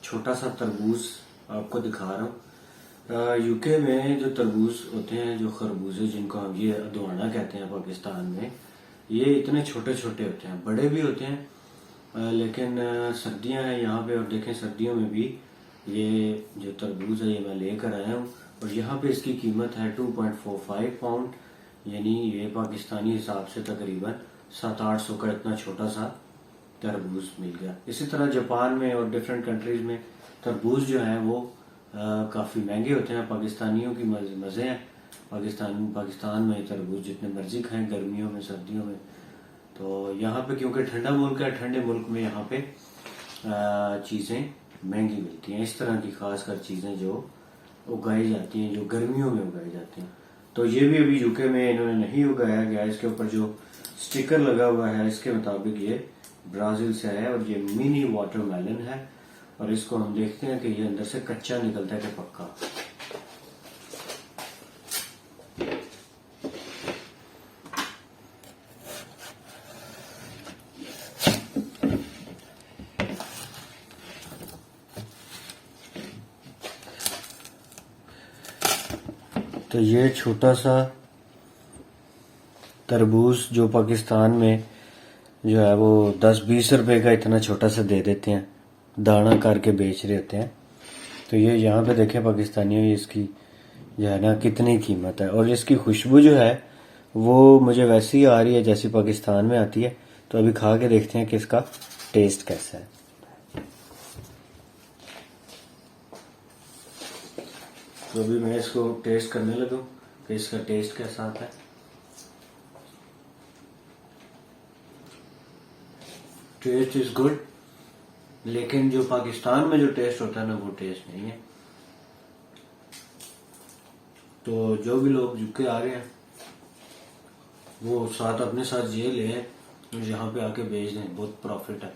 छोटा सा तरबूज आपको दिखा रहा हूँ। यूके में जो तरबूज होते हैं, जो खरबूजे जिनको हम ये अदवाना कहते हैं पाकिस्तान में, ये इतने छोटे छोटे होते हैं, बड़े भी होते हैं। लेकिन सर्दियां हैं यहाँ पे, और देखें सर्दियों में भी ये जो तरबूज है ये मैं लेकर आया हूँ, और यहाँ पे इसकी कीमत है 2.45 पाउंड, यानी ये पाकिस्तानी हिसाब से तकरीबन 700-800 का इतना छोटा सा तरबूज मिल गया। इसी तरह जापान में और डिफरेंट कंट्रीज में तरबूज जो है वो काफ़ी महंगे होते हैं। पाकिस्तानियों की मज़े हैं। पाकिस्तान में तरबूज जितने मर्जी खाएं, गर्मियों में सर्दियों में। तो यहाँ पे क्योंकि ठंडा मुल्क है, ठंडे मुल्क में यहाँ पे चीज़ें महंगी मिलती हैं। इस तरह की खासकर चीज़ें जो उगाई जाती हैं, जो गर्मियों में उगाई जाती हैं। तो ये भी अभी यूके में इन्होंने नहीं उगाया गया। इसके ऊपर जो स्टिकर लगा हुआ है इसके मुताबिक ये ब्राजील से है, और ये मिनी वाटरमेलन है। और इसको हम देखते हैं कि ये अंदर से कच्चा निकलता है कि पक्का। तो ये छोटा सा तरबूज जो पाकिस्तान में जो है वो 10-20 रुपए का इतना छोटा सा दे देते हैं, दाना करके बेच रहे होते हैं। तो ये यहाँ पे देखें पाकिस्तानियों, इसकी जो है ना कितनी कीमत है। और इसकी खुशबू जो है वो मुझे वैसी ही आ रही है जैसी पाकिस्तान में आती है। तो अभी खा के देखते हैं कि इसका टेस्ट कैसा है। तो अभी मैं इसको टेस्ट करने लगूं कि इसका टेस्ट कैसा आता है। टेस्ट इज गुड, लेकिन जो पाकिस्तान में जो टेस्ट होता है ना वो टेस्ट नहीं है। तो जो भी लोग यूके आ रहे हैं वो साथ अपने साथ ये ले, यहाँ पे आके बेच दें, बहुत प्रॉफिट है।